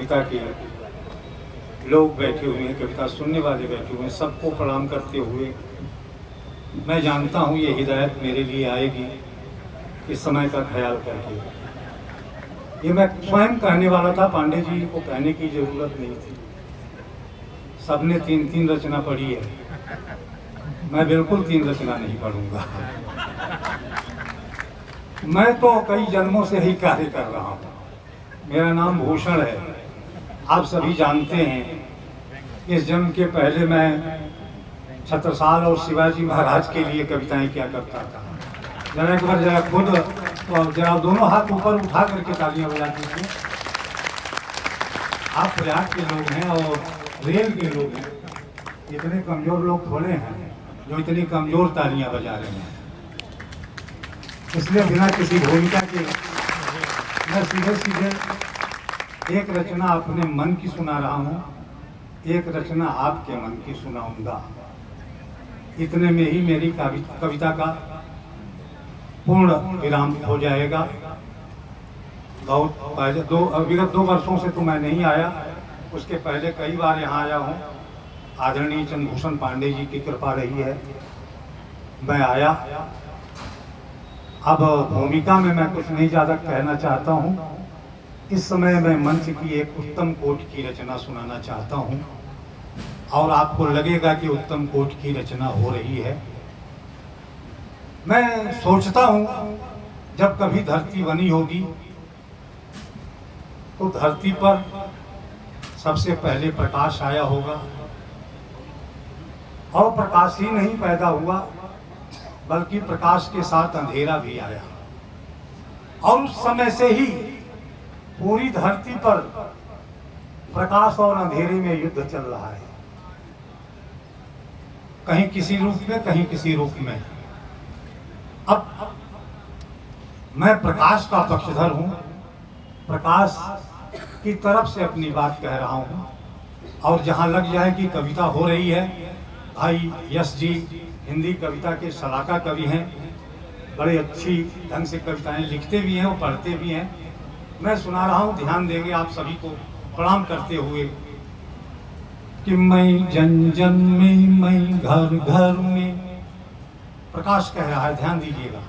कविता के लोग बैठे हुए हैं, कविता सुनने वाले बैठे हुए हैं, सबको प्रणाम करते हुए मैं जानता हूँ ये हिदायत मेरे लिए आएगी इस समय का ख्याल करके। ये मैं स्वयं कहने वाला था, पांडे जी को कहने की ज़रूरत नहीं थी, सबने 3-3 रचना पढ़ी है, मैं बिल्कुल 3 रचना नहीं पढ़ूंगा। मैं तो कई जन्मों से ही कार्य कर रहा हूँ। मेरा नाम भूषण है, आप सभी जानते हैं। इस जन्म के पहले मैं छत्रसाल और शिवाजी महाराज के लिए कविताएं क्या करता था। जरा एक बार जरा खुद और जरा दोनों हाथ ऊपर उठा करके तालियां बजा दीजिए। आप प्रयाग के लोग हैं और रेल के लोग हैं, इतने कमजोर लोग थोड़े हैं जो इतनी कमजोर तालियां बजा रहे हैं। इसलिए बिना किसी भूमिका के मैं सीधे सीधे एक रचना अपने मन की सुना रहा हूँ, एक रचना आपके मन की सुनाऊंगा। इतने में ही मेरी कविता का पूर्ण विराम हो जाएगा। बहुत पहले विगत 2 वर्षों से तो मैं नहीं आया, उसके पहले कई बार यहाँ आया हूँ। आदरणीय चंद्रभूषण पांडे जी की कृपा रही है, मैं आया। अब भूमिका में मैं कुछ नहीं ज़्यादा कहना चाहता हूँ। इस समय मैं मंच की एक उत्तम कोटि की रचना सुनाना चाहता हूँ और आपको लगेगा कि उत्तम कोटि की रचना हो रही है। मैं सोचता हूँ जब कभी धरती बनी होगी तो धरती पर सबसे पहले प्रकाश आया होगा, और प्रकाश ही नहीं पैदा हुआ बल्कि प्रकाश के साथ अंधेरा भी आया, और उस समय से ही पूरी धरती पर प्रकाश और अंधेरे में युद्ध चल रहा है, कहीं किसी रूप में कहीं किसी रूप में। अब मैं प्रकाश का पक्षधर हूं, प्रकाश की तरफ से अपनी बात कह रहा हूं, और जहां लग जाए कि कविता हो रही है, भाई यश जी हिंदी कविता के शलाका कवि हैं, बड़े अच्छी ढंग से कविताएं लिखते भी हैं और पढ़ते भी हैं। मैं सुना रहा हूँ, ध्यान देंगे आप सभी को प्रणाम करते हुए कि मैं जन जन में, मैं घर घर में, प्रकाश कह रहा है, ध्यान दीजिएगा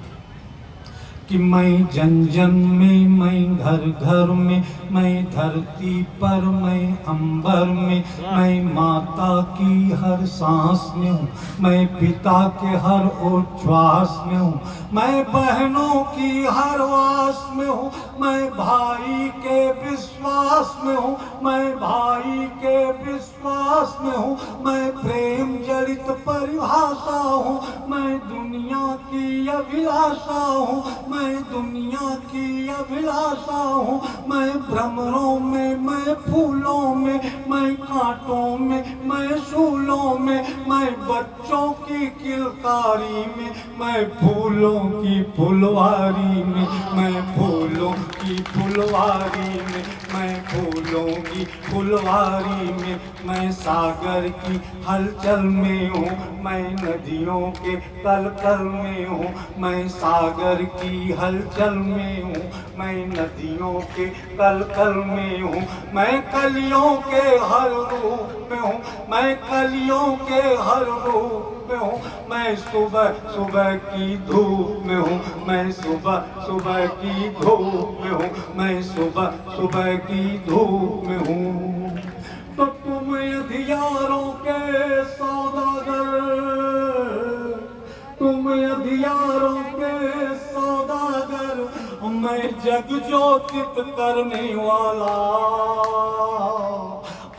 कि मैं जन जन में, मैं घर घर में, मैं धरती पर, मैं अंबर में, मैं माता की हर सांस में हूँ, मैं पिता के हर उच्छ्वास में हूँ, मैं बहनों की हर वास में हूँ, मैं भाई के विश्वास में हूँ, मैं भाई के विश्वास में हूँ, मैं प्रेम जड़ित परिभाषा हूँ, मैं दुनिया की अभिलाषा हूँ, मैं दुनिया की अभिलाषा हूँ, मैं भ्रमरों में, मैं फूलों में, मैं कांटों में, मैं शूलों में, मैं बच्चों की किलकारी में, मैं फूलों की फुलवारी में, मैं फूलों की फुलवारी में, मैं फूलों की फुलवारी में, मैं सागर की हलचल में हूँ, मैं नदियों के कलकल में हूँ, मैं सागर की हलचल में हूँ, मैं नदियों के कलकल में हूँ, मैं कलियों के हर रूप में हूँ, मैं कलियों के हर रूप में हूँ, मैं सुबह सुबह की धूप में हूँ, मैं सुबह सुबह की धूप में हूँ, मैं सुबह सुबह की धूप में हूँ। तो तुम अधियारों के सौदागर, तुम अधियारों के सौदागर, मैं जग ज्योतित करने वाला,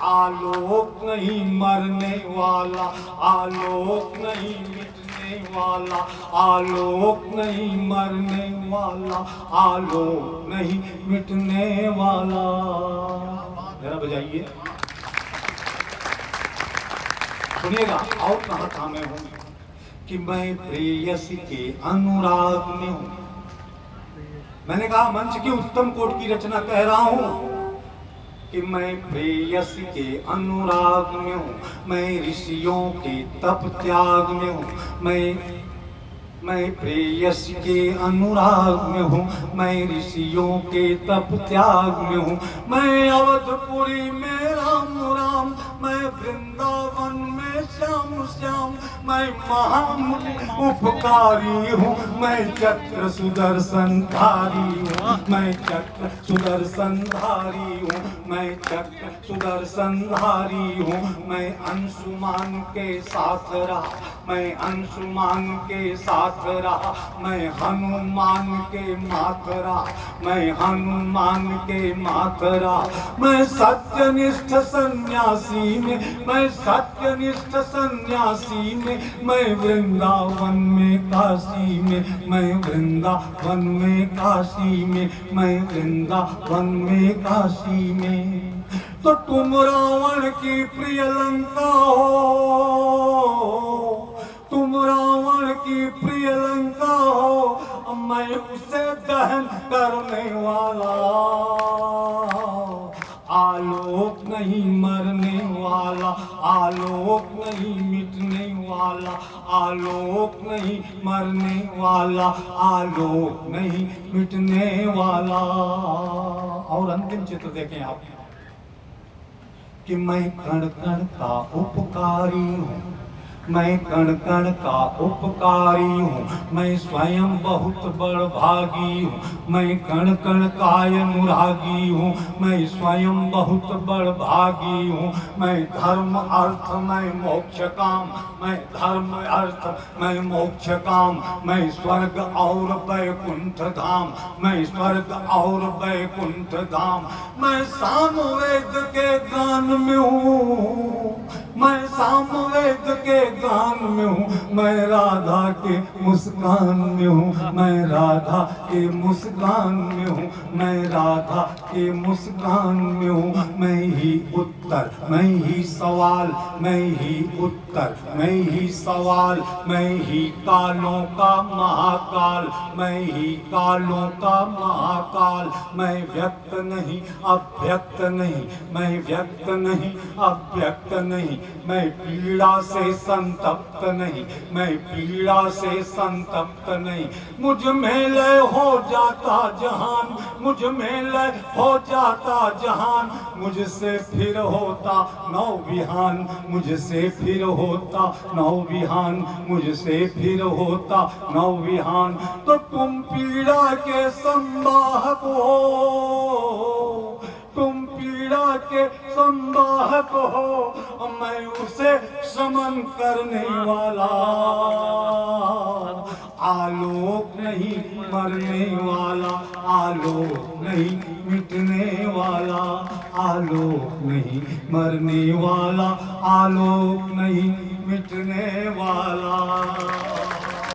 आलोक नहीं मरने वाला, आलोक नहीं मिटने वाला, आलोक नहीं मरने वाला, आलोक नहीं मिटने वाला। जरा बजाइए, सुनिएगा। और कहा था मैं हूँ कि मैं प्रेयसी के अनुराग में हूँ। मैंने कहा मंच की उत्तम कोटि की रचना कह रहा हूँ कि मैं प्रेयसी के अनुराग में हूँ, मैं ऋषियों के तप त्याग में हूँ, मैं मैं प्रेयसी के अनुराग में हूँ, मैं ऋषियों के तप त्याग में हूँ, मैं अवधपुरी में राम राम, मैं वृंदावन में श्याम श्याम, मैं महामुनि उपकारी हूँ, मैं चक्र सुदर्शनधारी हूँ, मैं चक्र सुदर्शनधारी हूँ, मैं चक्र सुदर्शनधारी हूँ, मैं अंशुमान के साथ रहा, मैं अंशुमान के साथ रहा, मैं हनुमान के माथ रहा, मैं हनुमान के माथ रहा, मैं सत्यनिष्ठ सन्यासी में, मैं सत्यनिष्ठ सन्यासी में, मैं वृंदावन में काशी में, मैं वृंदावन में काशी में, मैं वृंदावन में काशी में। तो तुम रावण की प्रिय लंका हो, तुम रावण की प्रिय लंका हो, मैं उसे दहन करने वाला, आलोक नहीं मरने वाला, आलोक नहीं मिटने वाला, आलोक नहीं मरने वाला, आलोक नहीं मिटने वाला। और अंतिम चित्र देखें आप कि मैं कण कण का उपकारी हूँ, मैं कण कण का उपकारी हूँ, मैं स्वयं बहुत बड़भागी हूँ, मैं कण कण का अनुरागी हूँ, मैं स्वयं बहुत बड़भागी हूँ, मैं धर्म अर्थ मैं मोक्ष काम, मैं धर्म अर्थ मैं मोक्ष काम, मैं स्वर्ग और वैकुंठ धाम, मैं स्वर्ग और वैकुंठ धाम, मैं सामवेद के गान में हूँ, मैं सामवेद के गान में हूँ, मैं राधा के मुस्कान में हूँ, मैं राधा के मुस्कान में हूँ, मैं राधा के मुस्कान में हूँ, मैं ही उत्तर, मैं ही सवाल, मैं ही उत्तर, मैं ही सवाल, मैं ही कालों का महाकाल, मैं ही कालों का महाकाल, मैं व्यक्त नहीं अव्यक्त नहीं, मैं व्यक्त नहीं अव्यक्त नहीं, मैं पीड़ा से संतप्त नहीं, मैं पीड़ा से संतप्त नहीं, मुझ में लय हो जाता जहान, मुझ में लय हो जाता जहान, मुझसे फिर होता नौ विहान, मुझसे फिर होता नौ विहान, मुझसे फिर होता नौ विहान। तो तुम पीड़ा के संवाहक हो, तुम पीड़ा के संवाहक हो, मैं उसे शमन करने वाला, आलोक नहीं मरने वाला, आलोक नहीं मिटने वाला, आलोक नहीं मरने वाला, आलोक नहीं मिटने वाला।